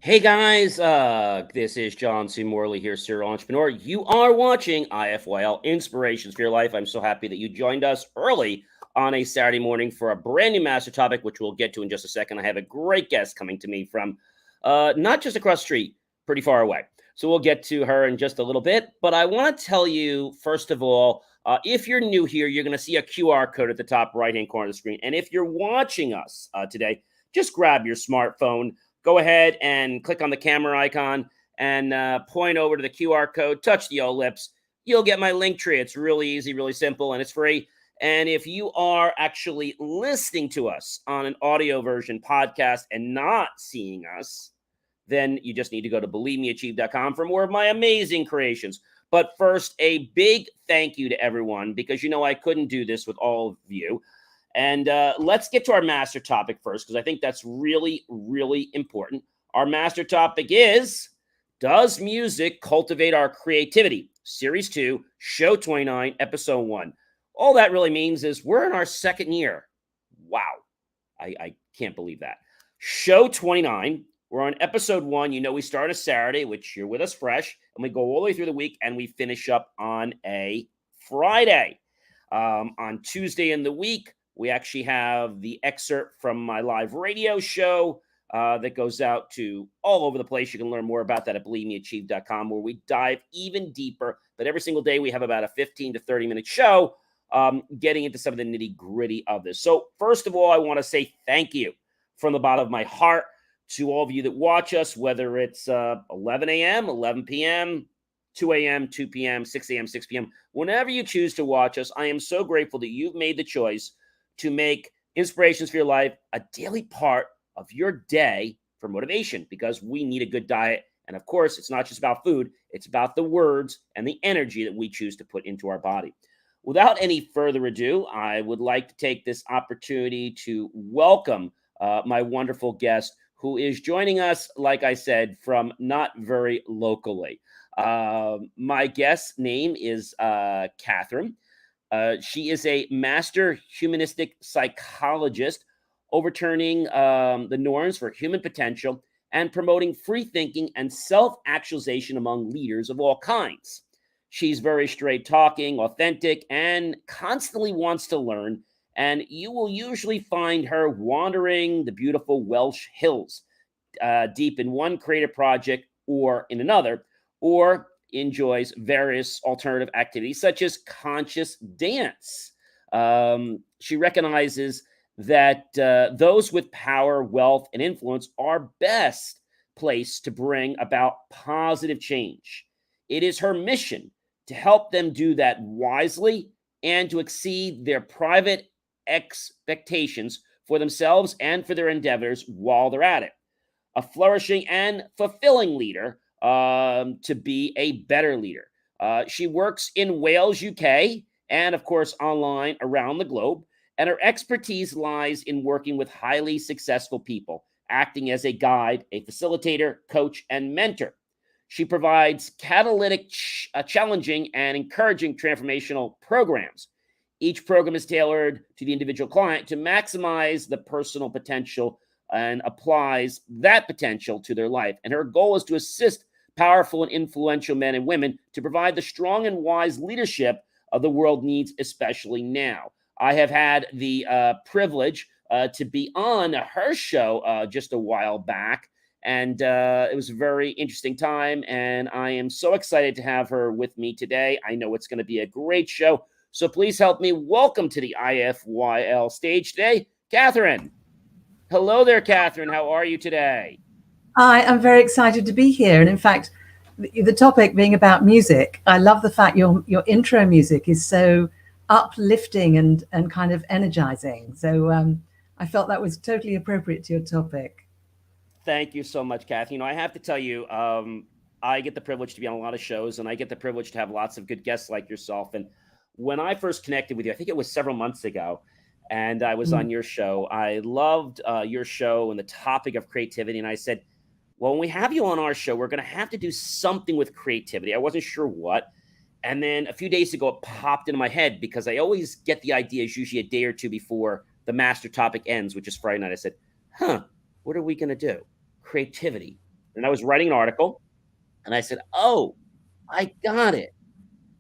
Hey guys, this is John C. Morley here, serial entrepreneur. You are watching IFYL Inspirations for Your Life. I'm so happy that you joined us early on a Saturday morning for a brand new master topic, which we'll get to in just a second. I have a great guest coming to me from not just across the street, pretty far away. So we'll get to her in just a little bit. But I want to tell you, first of all, if you're new here, you're going to see a QR code at the top right-hand corner of the screen. And if you're watching us today, just grab your smartphone. Go ahead and click on the camera icon and point over to the QR code, touch the ellipse. You'll get my link tree. It's really easy, really simple, and it's free. And if you are actually listening to us on an audio version podcast and not seeing us, then you just need to go to believemeachieve.com for more of my amazing creations. But first, a big thank you to everyone, because I couldn't do this with all of you. And let's get to our master topic first, because I think that's really, really important. Our master topic is, does music cultivate our creativity? Series 2, Show 29, Episode 1. All that really means is we're in our second year. Wow. I can't believe that. Show 29, we're on Episode 1. We start a Saturday, which you're with us fresh, and we go all the way through the week, and we finish up on a Friday. On Tuesday in the week, we actually have the excerpt from my live radio show that goes out to all over the place. You can learn more about that at believemeachieve.com, where we dive even deeper. But every single day, we have about a 15 to 30-minute show getting into some of the nitty-gritty of this. So first of all, I want to say thank you from the bottom of my heart to all of you that watch us, whether it's 11 a.m., 11 p.m., 2 a.m., 2 p.m., 6 a.m., 6 p.m. Whenever you choose to watch us, I am so grateful that you've made the choice to make Inspirations for Your Life a daily part of your day for motivation, because we need a good diet. And of course, it's not just about food, it's about the words and the energy that we choose to put into our body. Without any further ado, I would like to take this opportunity to welcome my wonderful guest, who is joining us, like I said, from not very locally. My guest's name is Catherine. She is a master humanistic psychologist, overturning the norms for human potential and promoting free thinking and self-actualization among leaders of all kinds. She's very straight talking, authentic, and constantly wants to learn. And you will usually find her wandering the beautiful Welsh hills, deep in one creative project or in another, or enjoys various alternative activities such as conscious dance. She recognizes that those with power, wealth, and influence are best placed to bring about positive change. It is her mission to help them do that wisely and to exceed their private expectations for themselves and for their endeavors while they're at it. A flourishing and fulfilling leader, to be a better leader. She works in Wales, UK, and of course online around the globe. And her expertise lies in working with highly successful people, acting as a guide, a facilitator, coach, and mentor. She provides catalytic, challenging, and encouraging transformational programs. Each program is tailored to the individual client to maximize the personal potential and applies that potential to their life. And her goal is to assist powerful and influential men and women to provide the strong and wise leadership of the world needs, especially now. I have had the privilege to be on her show just a while back, and it was a very interesting time, and I am so excited to have her with me today. I know it's going to be a great show, so please help me welcome to the IFYL stage today, Catherine. Hello there, Catherine. How are you today? I am very excited to be here. And in fact, the topic being about music, I love the fact your intro music is so uplifting and kind of energizing. So I felt that was totally appropriate to your topic. Thank you so much, Kathy. I have to tell you, I get the privilege to be on a lot of shows, and I get the privilege to have lots of good guests like yourself. And when I first connected with you, I think it was several months ago, and I was on your show. I loved your show and the topic of creativity. And I said, well, when we have you on our show, we're going to have to do something with creativity. I wasn't sure what. And then a few days ago, it popped into my head because I always get the ideas usually a day or two before the master topic ends, which is Friday night. I said, what are we going to do? Creativity. and I was writing an article, and I said, "Oh, I got it.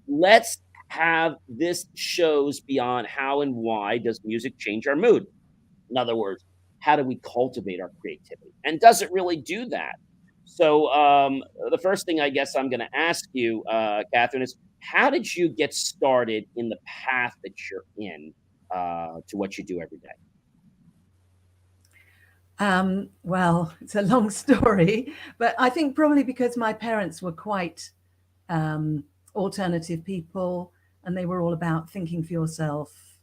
Let's have this shows beyond how and why does music change our mood. In other words, how do we cultivate our creativity? And does it really do that?" So, the first thing I guess I'm going to ask you, Catherine, is how did you get started in the path that you're in to what you do every day? Well, it's a long story, but I think probably because my parents were quite um, alternative people, and they were all about thinking for yourself,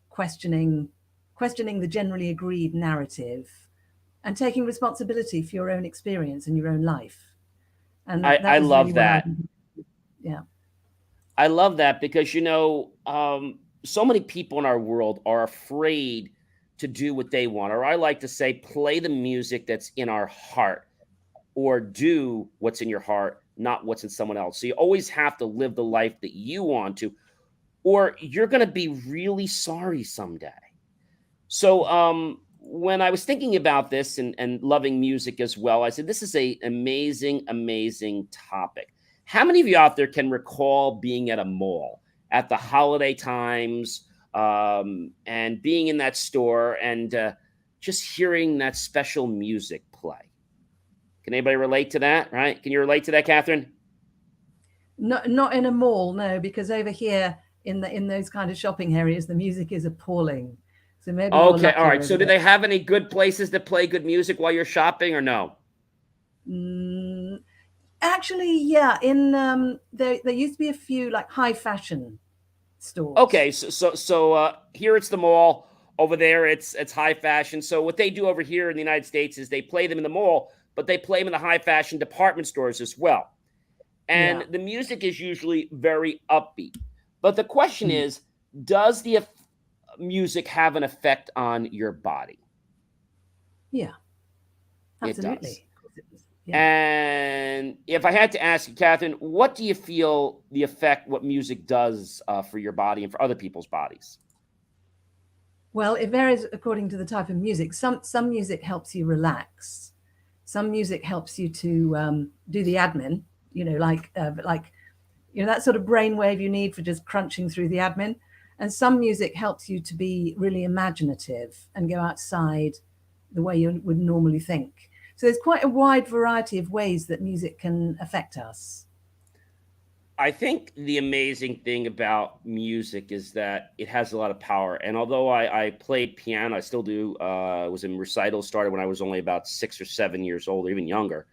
questioning, questioning the generally agreed narrative, and taking responsibility for your own experience and your own life. And I that was really love what I, that. yeah. I love that because, so many people in our world are afraid to do what they want, or I like to say, play the music that's in our heart, or do what's in your heart, not what's in someone else. So you always have to live the life that you want to, or you're going to be really sorry someday. So, when I was thinking about this and loving music as well, I said, this is a amazing, amazing topic. How many of you out there can recall being at a mall at the holiday times, and being in that store and just hearing that special music play? Can anybody relate to that? Right? Can you relate to that, Catherine? Not in a mall, no, because over here in those kind of shopping areas, the music is appalling. So maybe you're Okay, all luckier right. over So, do there. they have any good places that play good music while you're shopping, or no? Mm, actually, yeah. In there used to be a few like high fashion stores. Okay, so here it's the mall. Over there, it's high fashion. So what they do over here in the United States is they play them in the mall, but they play them in the high fashion department stores as well. Yeah. And the music is usually very upbeat. But the question Mm. is, does the music have an effect on your body? Yeah, It does. absolutely. Of course it is. Yeah. And if I had to ask you, Catherine, what do you feel the effect what music does for your body and for other people's bodies? Well, it varies according to the type of music. Some music helps you relax. Some music helps you to do the admin. That sort of brainwave you need for just crunching through the admin. And some music helps you to be really imaginative and go outside the way you would normally think. So there's quite a wide variety of ways that music can affect us. I think the amazing thing about music is that it has a lot of power. And although I played piano, I still do. I was in recitals, started when I was only about 6 or 7 years old, or even younger.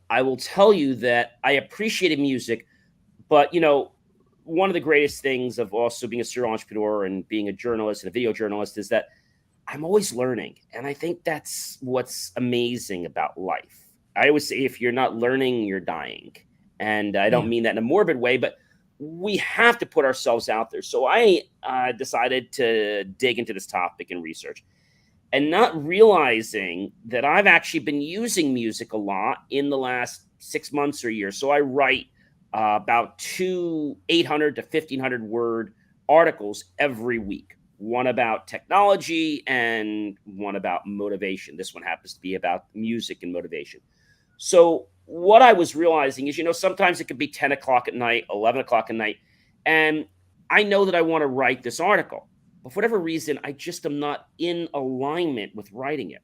I will tell you that I appreciated music, but one of the greatest things of also being a serial entrepreneur and being a journalist and a video journalist is that I'm always learning. And I think that's what's amazing about life. I always say if you're not learning, you're dying. And I don't Yeah. mean that in a morbid way, but we have to put ourselves out there. So I decided to dig into this topic and research, and not realizing that I've actually been using music a lot in the last 6 months or year. So I write about two 800 to 1500 word articles every week, one about technology and one about motivation. This one happens to be about music and motivation. So what I was realizing is, sometimes it could be 10 o'clock at night, 11 o'clock at night, and I know that I want to write this article. But for whatever reason, I just am not in alignment with writing it.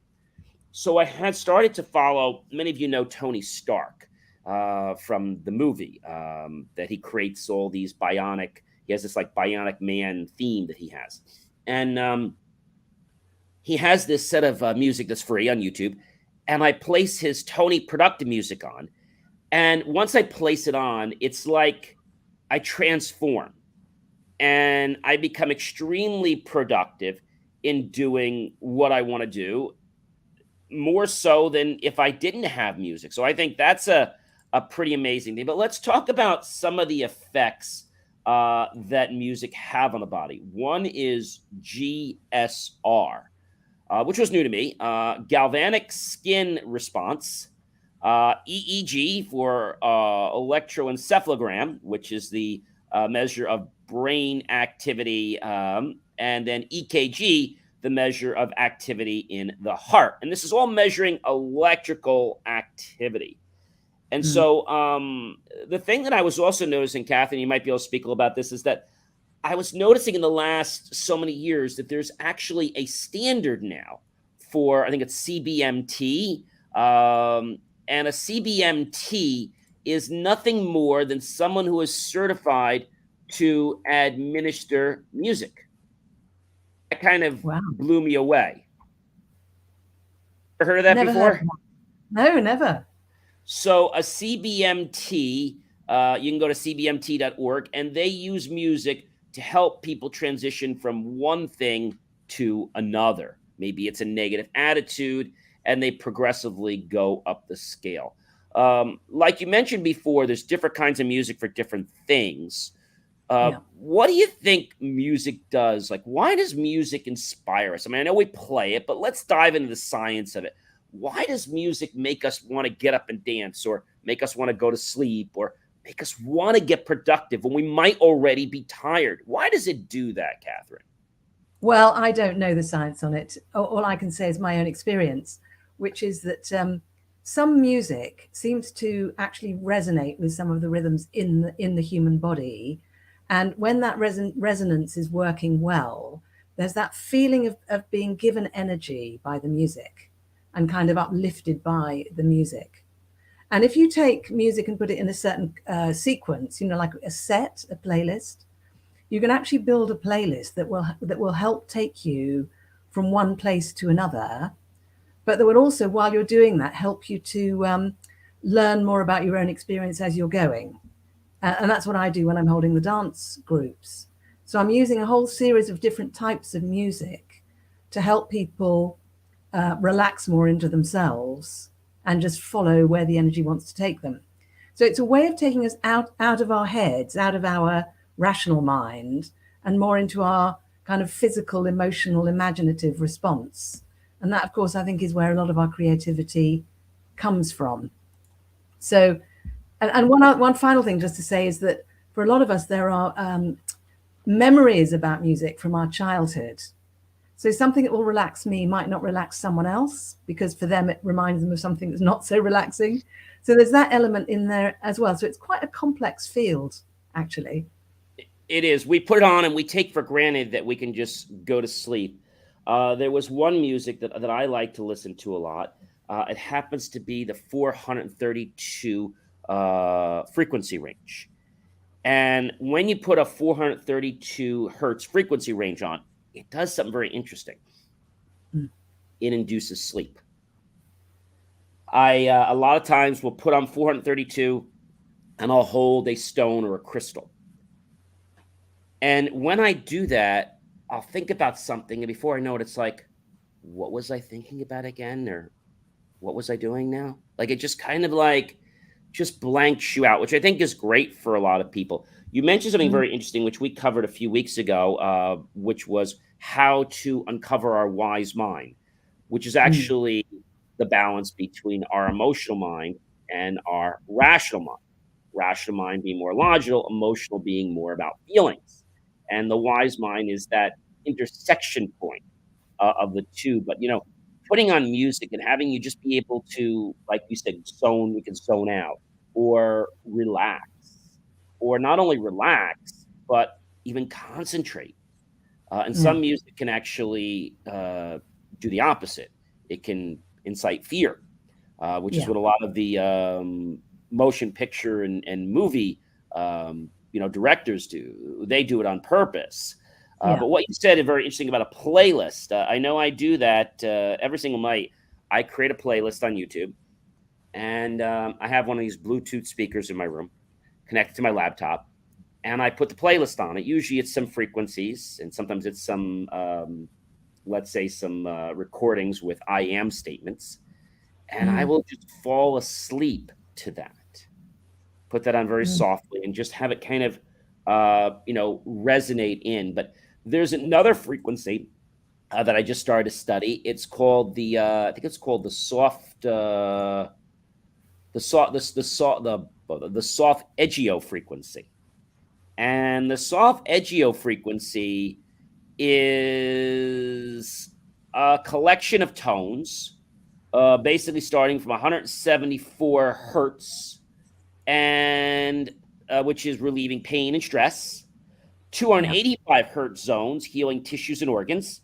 So I had started to follow, many of you know Tony Stark from the movie, that he creates all these he has this like bionic man theme that he has. And he has this set of music that's free on YouTube. And I place his Tony productive music on. And once I place it on, it's like I transform and I become extremely productive in doing what I want to do, more so than if I didn't have music. So I think that's a pretty amazing thing. But let's talk about some of the effects that music have on the body. One is GSR, which was new to me, galvanic skin response, EEG for electroencephalogram, which is the measure of brain activity, and then EKG, the measure of activity in the heart. And this is all measuring electrical activity. And so the thing that I was also noticing, Catherine, you might be able to speak a little about this, is that I was noticing in the last so many years that there's actually a standard now for, I think it's CBMT. And a CBMT is nothing more than someone who is certified to administer music. That kind of blew me away. Ever heard of that before? Heard of that. No, never. So a CBMT, you can go to cbmt.org, and they use music to help people transition from one thing to another. Maybe it's a negative attitude, and they progressively go up the scale. Like you mentioned before, there's different kinds of music for different things. What do you think music does? Like, why does music inspire us? I mean, I know we play it, but let's dive into the science of it. Why does music make us want to get up and dance, or make us want to go to sleep, or make us want to get productive when we might already be tired? Why does it do that, Catherine? Well, I don't know the science on it. All I can say is my own experience, which is that some music seems to actually resonate with some of the rhythms in the human body. And when that resonance is working well, there's that feeling of being given energy by the music and kind of uplifted by the music. And if you take music and put it in a certain sequence, like a set, a playlist, you can actually build a playlist that will help take you from one place to another, but that will also, while you're doing that, help you to learn more about your own experience as you're going. And that's what I do when I'm holding the dance groups. So I'm using a whole series of different types of music to help people relax more into themselves and just follow where the energy wants to take them. So it's a way of taking us out of our heads, out of our rational mind, and more into our kind of physical, emotional, imaginative response. And that, of course, I think is where a lot of our creativity comes from. So, and one final thing just to say is that for a lot of us, there are memories about music from our childhood. So something that will relax me might not relax someone else, because for them, it reminds them of something that's not so relaxing. So there's that element in there as well. So it's quite a complex field, actually. It is. We put it on and we take for granted that we can just go to sleep. There was one music that I like to listen to a lot. It happens to be the 432 frequency range. And when you put a 432 hertz frequency range on, it does something very interesting. It induces sleep. I a lot of times will put on 432 and I'll hold a stone or a crystal. And when I do that, I'll think about something, and before I know it, it's like, what was I thinking about again? Or what was I doing now? Like, it just kind of like just blanks you out, which I think is great for a lot of people. You mentioned something very interesting, which we covered a few weeks ago, which was how to uncover our wise mind, which is actually the balance between our emotional mind and our rational mind. Rational mind being more logical, emotional being more about feelings. And the wise mind is that intersection point of the two. But, putting on music and having you just be able to, like you said, we can zone out or relax, or not only relax, but even concentrate. And some music can actually do the opposite. It can incite fear, which is what a lot of the motion picture and movie directors do. They do it on purpose. But what you said is very interesting about a playlist. I know I do that every single night. I create a playlist on YouTube, and I have one of these Bluetooth speakers in my room connected to my laptop, and I put the playlist on it. Usually it's some frequencies, and sometimes it's some, let's say, some recordings with I am statements, and I will just fall asleep to that. Put that on very softly and just have it kind of, resonate in. But there's another frequency that I just started to study. It's called I think it's called the soft edgio frequency. And the soft edgio frequency is a collection of tones, basically starting from 174 hertz, and which is relieving pain and stress. 285 hertz zones, healing tissues and organs.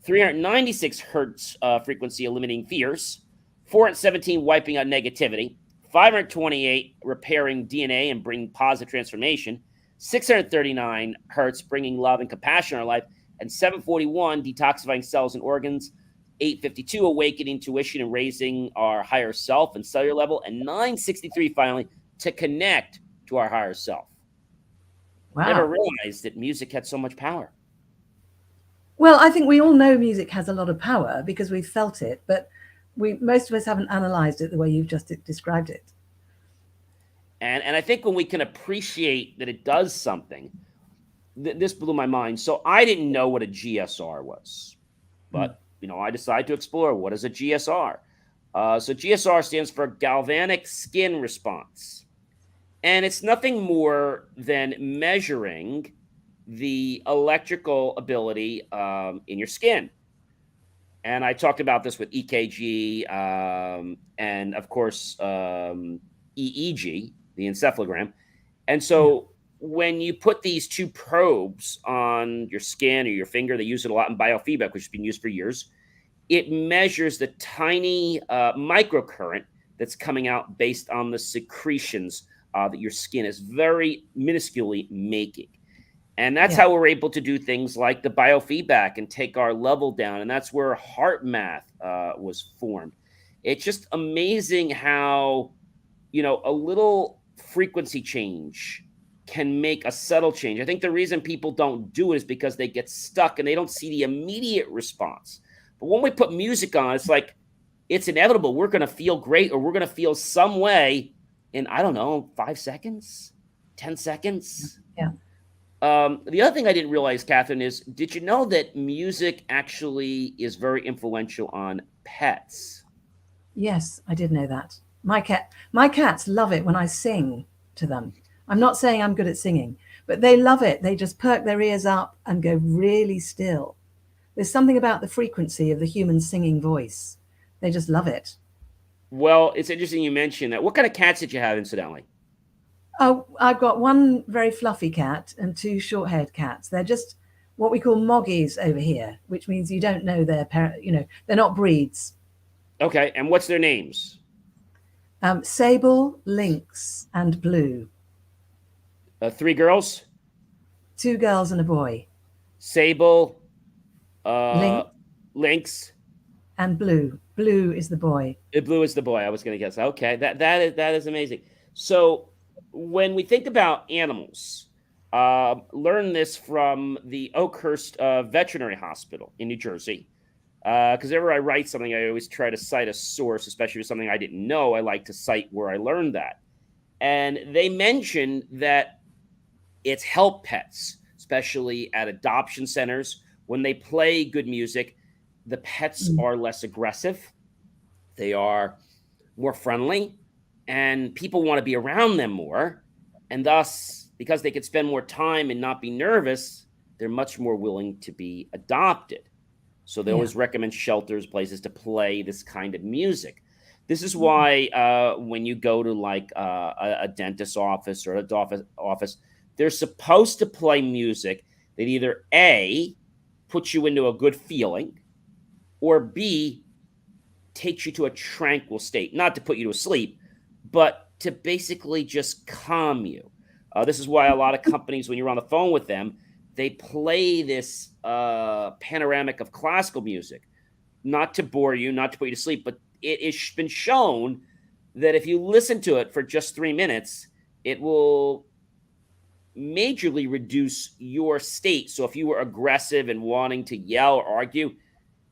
396 hertz frequency, eliminating fears. 417, wiping out negativity. 528, repairing DNA and bringing positive transformation. 639 hertz, bringing love and compassion in our life. And 741, detoxifying cells and organs. 852, awakening intuition and raising our higher self and cellular level. And 963, finally, to connect to our higher self. Wow. Never realized that music had so much power. Well, I think we all know music has a lot of power because we've felt it, but most of us haven't analyzed it the way you've just described it. And I think when we can appreciate that it does something, this blew my mind. So I didn't know what a GSR was, but I decided to explore what is a GSR. So GSR stands for Galvanic Skin Response. And it's nothing more than measuring the electrical ability in your skin. And I talked about this with EKG and, of course, EEG, the encephalogram. And so when you put these two probes on your skin or your finger, they use it a lot in biofeedback, which has been used for years. It measures the tiny microcurrent that's coming out based on the secretions that your skin is very minusculely making. And that's how we're able to do things like the biofeedback and take our level down. And that's where heart math was formed. It's just amazing how, a little frequency change can make a subtle change. I think the reason people don't do it is because they get stuck and they don't see the immediate response. But when we put music on, it's like, it's inevitable. We're going to feel great, or we're going to feel some way in, 5 seconds, 10 seconds. Yeah. The other thing I didn't realize, Catherine, is did you know that music actually is very influential on pets? Yes, I did know that. My cats love it when I sing to them. I'm not saying I'm good at singing, but they love it. They just perk their ears up and go really still. There's something about the frequency of the human singing voice. They just love it. Well, it's interesting you mentioned that. What kind of cats did you have, incidentally? Oh, I've got one very fluffy cat and 2 short-haired cats. They're just what we call moggies over here, which means you don't know their parent. They're not breeds. Okay, and what's their names? Sable, Lynx, and Blue. 3 girls? 2 girls and a boy. Sable, Lynx, and Blue. Blue is the boy. Blue is the boy. I was going to guess. Okay, that is amazing. So when we think about animals, learn this from the Oakhurst Veterinary Hospital in New Jersey. Because whenever I write something, I always try to cite a source, especially for something I didn't know. I like to cite where I learned that. And they mentioned that it's helped pets, especially at adoption centers. When they play good music, the pets are less aggressive. They are more friendly, and people want to be around them more. And thus, because they could spend more time and not be nervous, they're much more willing to be adopted. So they always recommend shelters, places to play this kind of music. This is why when you go to like a dentist's office or a office, they're supposed to play music that either A, puts you into a good feeling, or B, takes you to a tranquil state. Not to put you to sleep, but to basically just calm you. This is why a lot of companies, when you're on the phone with them, they play this panoramic of classical music, not to bore you, not to put you to sleep, but it has been shown that if you listen to it for just 3 minutes, it will majorly reduce your state. So if you were aggressive and wanting to yell or argue,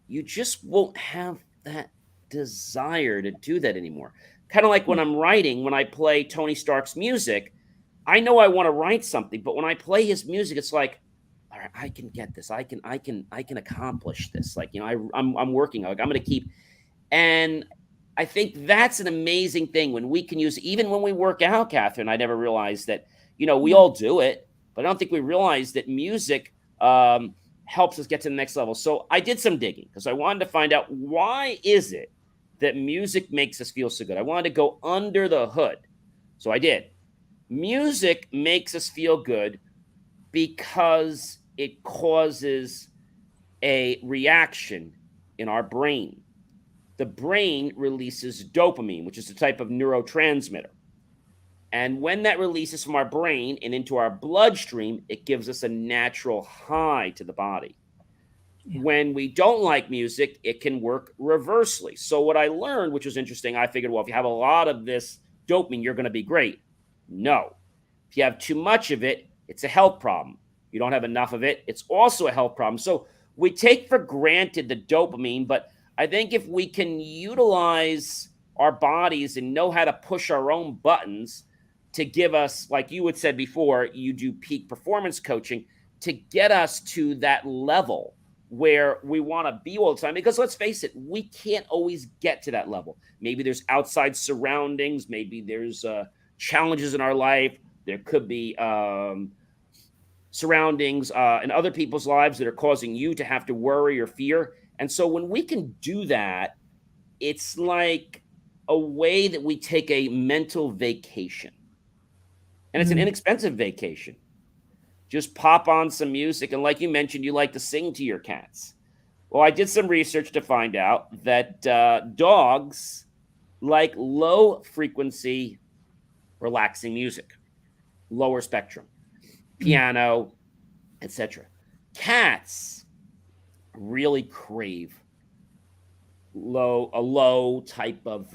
you just won't have that desire to do that anymore. Kind of like when I'm writing, when I play Tony Stark's music, I know I want to write something, but when I play his music, it's like, all right, I can get this. I can accomplish this. Like, I'm working. Like, I'm going to keep. And I think that's an amazing thing when we can use, even when we work out, Catherine. I never realized that, we all do it, but I don't think we realize that music helps us get to the next level. So I did some digging because I wanted to find out, why is it that music makes us feel so good? I wanted to go under the hood. So I did. Music makes us feel good because it causes a reaction in our brain. The brain releases dopamine, which is a type of neurotransmitter. And when that releases from our brain and into our bloodstream, it gives us a natural high to the body. Yeah. When we don't like music, it can work reversely. So what I learned, which was interesting, I figured, well, if you have a lot of this dopamine, you're going to be great. No. If you have too much of it, it's a health problem. You don't have enough of it, it's also a health problem. So we take for granted the dopamine, but I think if we can utilize our bodies and know how to push our own buttons to give us, like you had said before, you do peak performance coaching, to get us to that level where we want to be all the time. Because let's face it, we can't always get to that level. Maybe there's outside surroundings, maybe there's challenges in our life, there could be surroundings in other people's lives that are causing you to have to worry or fear. And so when we can do that, it's like a way that we take a mental vacation. And it's an inexpensive vacation. Just pop on some music. And like you mentioned, you like to sing to your cats. Well, I did some research to find out that dogs like low frequency, relaxing music, lower spectrum, piano, etc. Cats really crave a low type of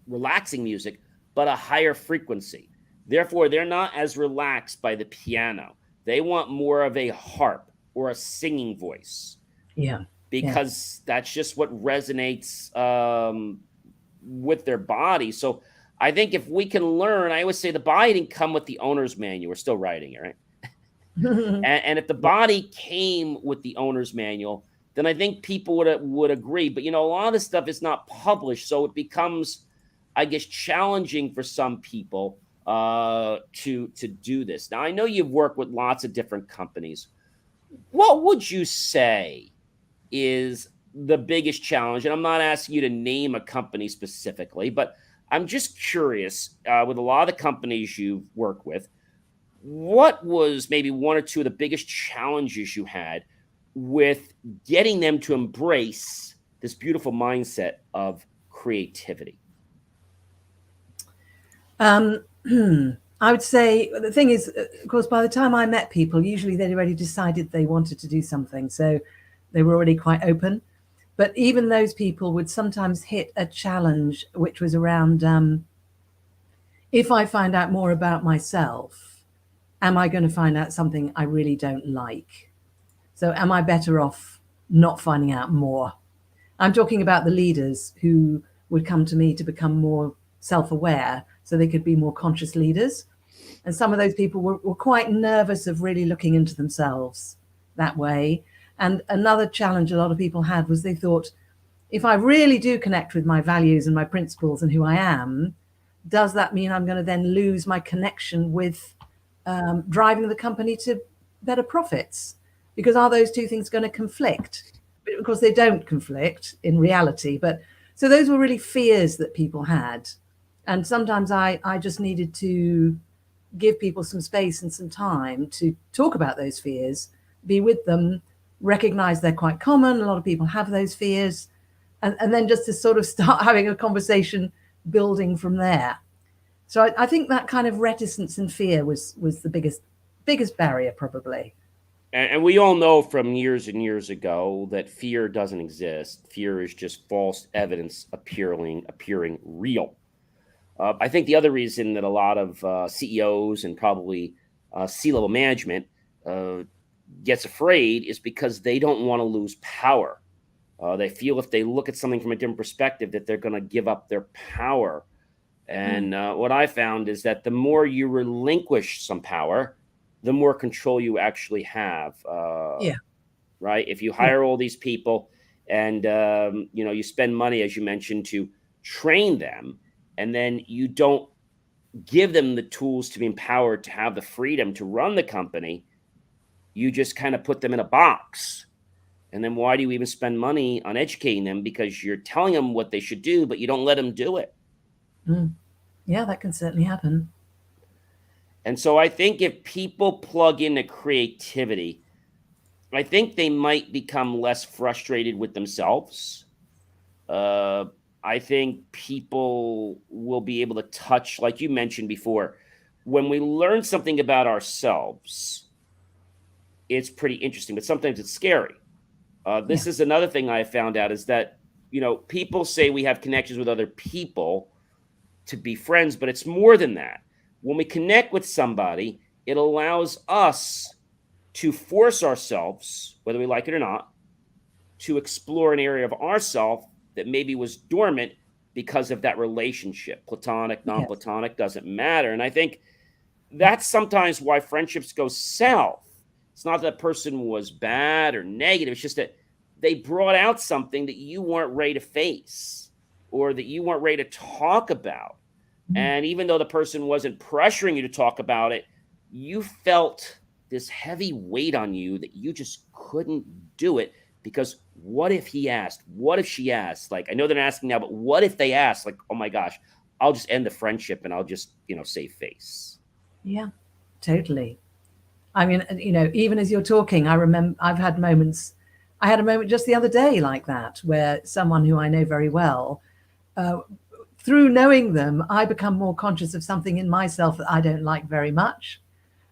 relaxing music, but a higher frequency. Therefore, they're not as relaxed by the piano. They want more of a harp or a singing voice. Yeah. Because that's just what resonates with their body. So I think if we can learn, I always say the body didn't come with the owner's manual. We're still writing it, right? and if the body came with the owner's manual, then I think people would agree. But, a lot of this stuff is not published. So it becomes, I guess, challenging for some people to do this. Now, I know you've worked with lots of different companies. What would you say is the biggest challenge? And I'm not asking you to name a company specifically, but I'm just curious, with a lot of the companies you've worked with, what was maybe one or two of the biggest challenges you had with getting them to embrace this beautiful mindset of creativity? I would say the thing is, of course, by the time I met people, usually they'd already decided they wanted to do something. So they were already quite open. But even those people would sometimes hit a challenge, which was around, if I find out more about myself, am I going to find out something I really don't like? So am I better off not finding out more? I'm talking about the leaders who would come to me to become more self-aware so they could be more conscious leaders. And some of those people were quite nervous of really looking into themselves that way. And another challenge a lot of people had was they thought, if I really do connect with my values and my principles and who I am, does that mean I'm going to then lose my connection with driving the company to better profits? Because are those two things going to conflict? Of course, they don't conflict in reality. But so those were really fears that people had. And sometimes I just needed to give people some space and some time to talk about those fears, be with them, recognize they're quite common. A lot of people have those fears. And then just to sort of start having a conversation building from there. So I think that kind of reticence and fear was the biggest barrier, probably. And we all know from years and years ago that fear doesn't exist. Fear is just false evidence appearing real. I think the other reason that a lot of CEOs and probably C-level management gets afraid is because they don't want to lose power. They feel if they look at something from a different perspective that they're going to give up their power. And what I found is that the more you relinquish some power, the more control you actually have. Right? If you hire all these people and you spend money, as you mentioned, to train them, and then you don't give them the tools to be empowered to have the freedom to run the company, You just kind of put them in a box. And then why do you even spend money on educating them? Because you're telling them what they should do, but you don't let them do it. Yeah, that can certainly happen. And so I think if people plug into creativity, I think they might become less frustrated with themselves. I think people will be able to touch, like you mentioned before, when we learn something about ourselves, it's pretty interesting, but sometimes it's scary. This is another thing I found out is that, people say we have connections with other people to be friends, but it's more than that. When we connect with somebody, it allows us to force ourselves, whether we like it or not, to explore an area of ourself that maybe was dormant because of that relationship. Platonic, non-platonic, doesn't matter. And I think that's sometimes why friendships go south. It's not that person was bad or negative. It's just that they brought out something that you weren't ready to face or that you weren't ready to talk about. And even though the person wasn't pressuring you to talk about it, you felt this heavy weight on you that you just couldn't do it because what if he asked? What if she asked? Like, I know they're not asking now, but what if they asked? Like, oh my gosh, I'll just end the friendship and I'll just, save face. Yeah, totally. I mean, even as you're talking, I remember I had a moment just the other day like that, where someone who I know very well, through knowing them, I become more conscious of something in myself that I don't like very much.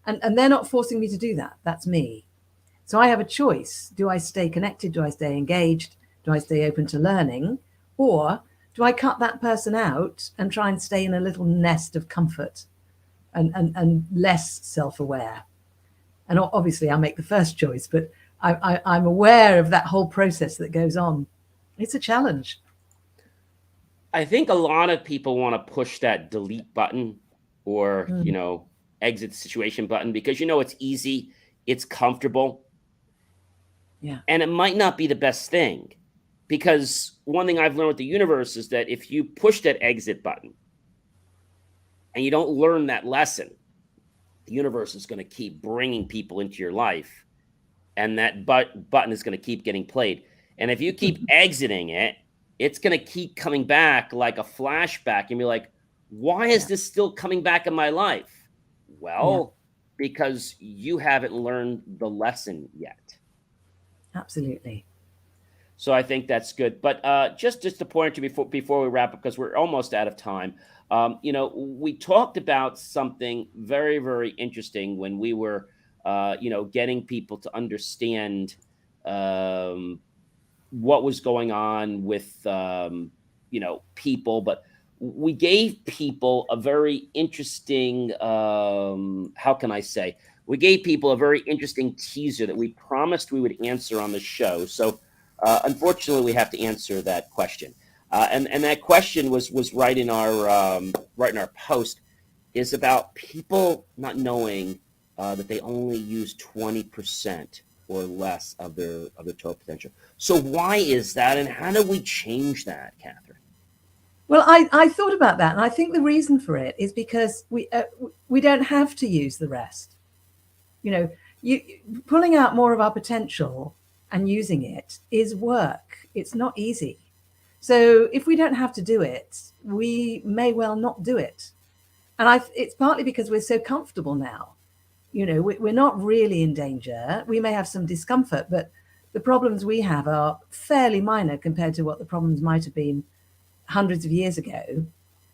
And they're not forcing me to do that. That's me. So I have a choice. Do I stay connected? Do I stay engaged? Do I stay open to learning? Or do I cut that person out and try and stay in a little nest of comfort and less self-aware? And obviously I make the first choice, but I'm aware of that whole process that goes on. It's a challenge. I think a lot of people want to push that delete button or, exit the situation button because, it's easy, it's comfortable. Yeah. And it might not be the best thing because one thing I've learned with the universe is that if you push that exit button and you don't learn that lesson, the universe is going to keep bringing people into your life and that button is going to keep getting played. And if you keep exiting it, it's going to keep coming back like a flashback and be like, why is this still coming back in my life? Well, because you haven't learned the lesson yet. Absolutely. So I think that's good. But just to point to before we wrap up, because we're almost out of time, we talked about something very, very interesting when we were, getting people to understand what was going on with, people. But we gave people a very interesting, how can I say? We gave people a very interesting teaser that we promised we would answer on the show. So unfortunately, we have to answer that question. And that question was right in our post is about people not knowing that they only use 20% or less of their total potential. So why is that, and how do we change that, Catherine? Well, I thought about that, and I think the reason for it is because we don't have to use the rest. You pulling out more of our potential and using it is work. It's not easy. So if we don't have to do it, we may well not do it. And it's partly because we're so comfortable now. We're not really in danger. We may have some discomfort, but the problems we have are fairly minor compared to what the problems might have been hundreds of years ago.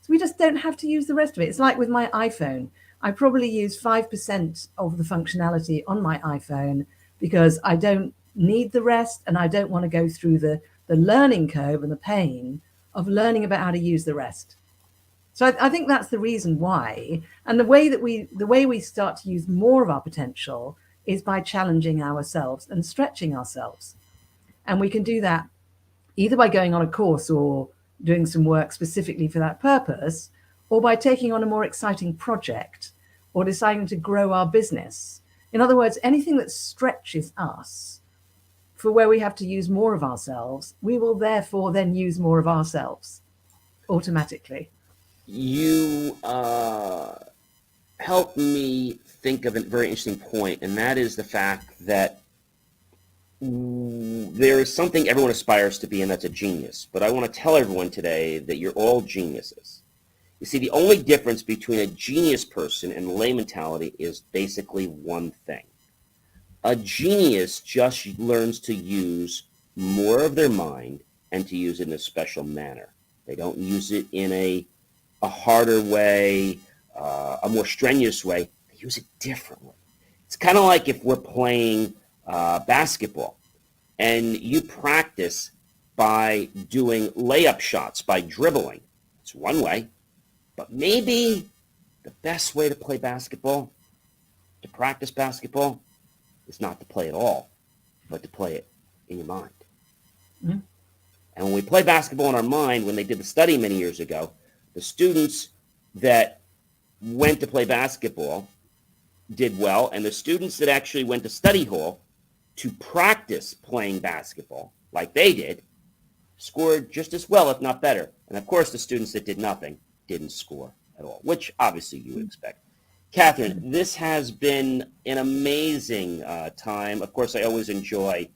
So we just don't have to use the rest of it. It's like with my iPhone. I probably use 5% of the functionality on my iPhone because I don't need the rest and I don't want to go through the learning curve and the pain of learning about how to use the rest. So I think that's the reason why. And the way we start to use more of our potential is by challenging ourselves and stretching ourselves. And we can do that either by going on a course or doing some work specifically for that purpose, or by taking on a more exciting project or deciding to grow our business. In other words, anything that stretches us for where we have to use more of ourselves, we will therefore then use more of ourselves automatically. You helped me think of a very interesting point, and that is the fact that there is something everyone aspires to be, and that's a genius. But I want to tell everyone today that you're all geniuses. You see, the only difference between a genius person and lay mentality is basically one thing. A genius just learns to use more of their mind and to use it in a special manner. They don't use it in a harder way, a more strenuous way. They use it differently. It's kind of like if we're playing basketball and you practice by doing layup shots, by dribbling. It's one way. But maybe the best way to play basketball, to practice basketball, is not to play at all, but to play it in your mind. Mm-hmm. And when we play basketball in our mind, when they did the study many years ago, the students that went to play basketball did well, and the students that actually went to study hall to practice playing basketball, like they did, scored just as well, if not better. And of course, the students that did nothing didn't score at all, which obviously you would expect. Catherine, this has been an amazing time. Of course, I always enjoy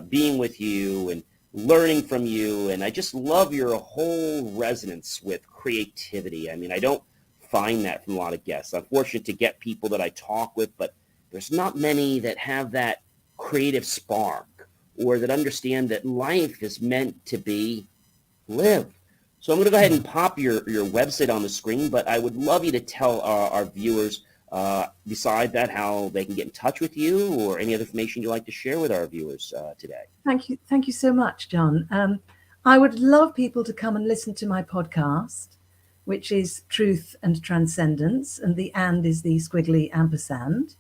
being with you and learning from you, and I just love your whole resonance with creativity. I mean, I don't find that from a lot of guests. I'm fortunate to get people that I talk with, but there's not many that have that creative spark or that understand that life is meant to be lived. So I'm going to go ahead and pop your website on the screen, but I would love you to tell our viewers, beside that, how they can get in touch with you or any other information you'd like to share with our viewers today. Thank you. Thank you so much, John. I would love people to come and listen to my podcast, which is Truth and Transcendence, and the and is the squiggly ampersand.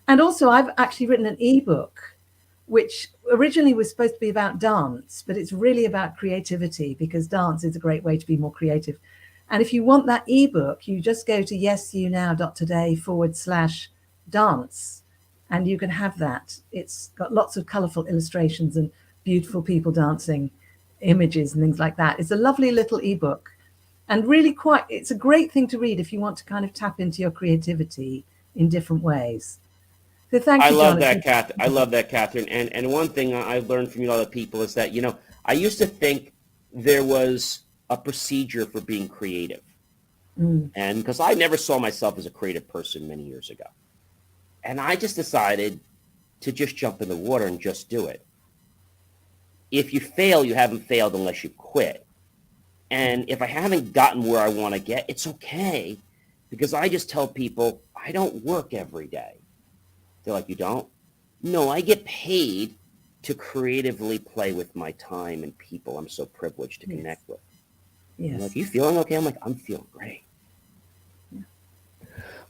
And also, I've actually written an ebook, which originally was supposed to be about dance, but it's really about creativity, because dance is a great way to be more creative. And if you want that ebook, you just go to yesyounow.today/dance, and you can have that. It's got lots of colorful illustrations and beautiful people dancing images and things like that. It's a lovely little ebook, and really it's a great thing to read if you want to kind of tap into your creativity in different ways. So thank you, I love Jonathan. that, Catherine. I love that, Catherine. And one thing I've learned from other people is that, I used to think there was a procedure for being creative. And because I never saw myself as a creative person many years ago. And I just decided to just jump in the water and just do it. If you fail, you haven't failed unless you quit. And if I haven't gotten where I want to get, it's okay, because I just tell people I don't work every day. They're like, you don't? No, I get paid to creatively play with my time and people I'm so privileged to connect with. Yes. Like, you feeling okay? I'm like, I'm feeling great. Yeah.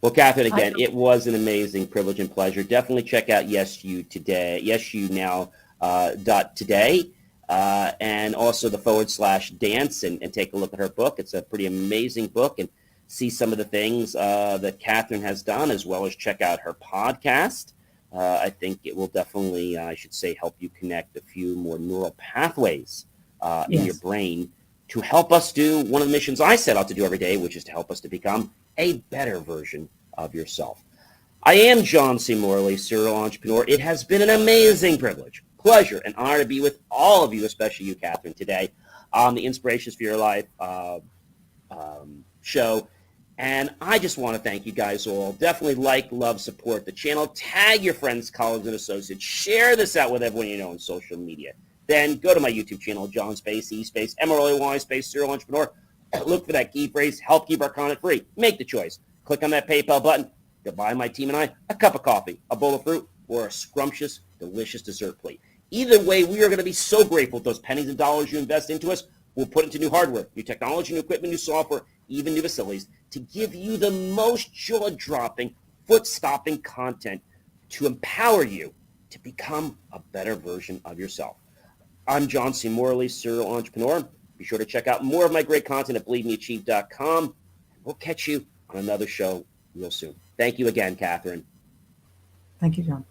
Well, Catherine, again, it was an amazing privilege and pleasure. Definitely check out yesyounow.today, and also the /dance and take a look at her book. It's a pretty amazing book, and see some of the things that Catherine has done, as well as check out her podcast. I think it will definitely, I should say, help you connect a few more neural pathways in your brain to help us do one of the missions I set out to do every day, which is to help us to become a better version of yourself. I am John C. Morley, serial entrepreneur. It has been an amazing privilege, pleasure, and honor to be with all of you, especially you, Catherine, today on the Inspirations for Your Life show. And I just want to thank you guys all. Definitely like, love, support the channel. Tag your friends, colleagues, and associates. Share this out with everyone you know on social media. Then go to my YouTube channel, John Space, E Space, M-R-O-Y Space, Serial Entrepreneur. Look for that key phrase, help keep our content free. Make the choice. Click on that PayPal button to buy my team and I a cup of coffee, a bowl of fruit, or a scrumptious, delicious dessert plate. Either way, we are going to be so grateful for those pennies and dollars you invest into us. We'll put into new hardware, new technology, new equipment, new software, even new facilities, to give you the most jaw-dropping, foot-stopping content to empower you to become a better version of yourself. I'm John C. Morley, serial entrepreneur. Be sure to check out more of my great content at believemeachieve.com. We'll catch you on another show real soon. Thank you again, Catherine. Thank you, John.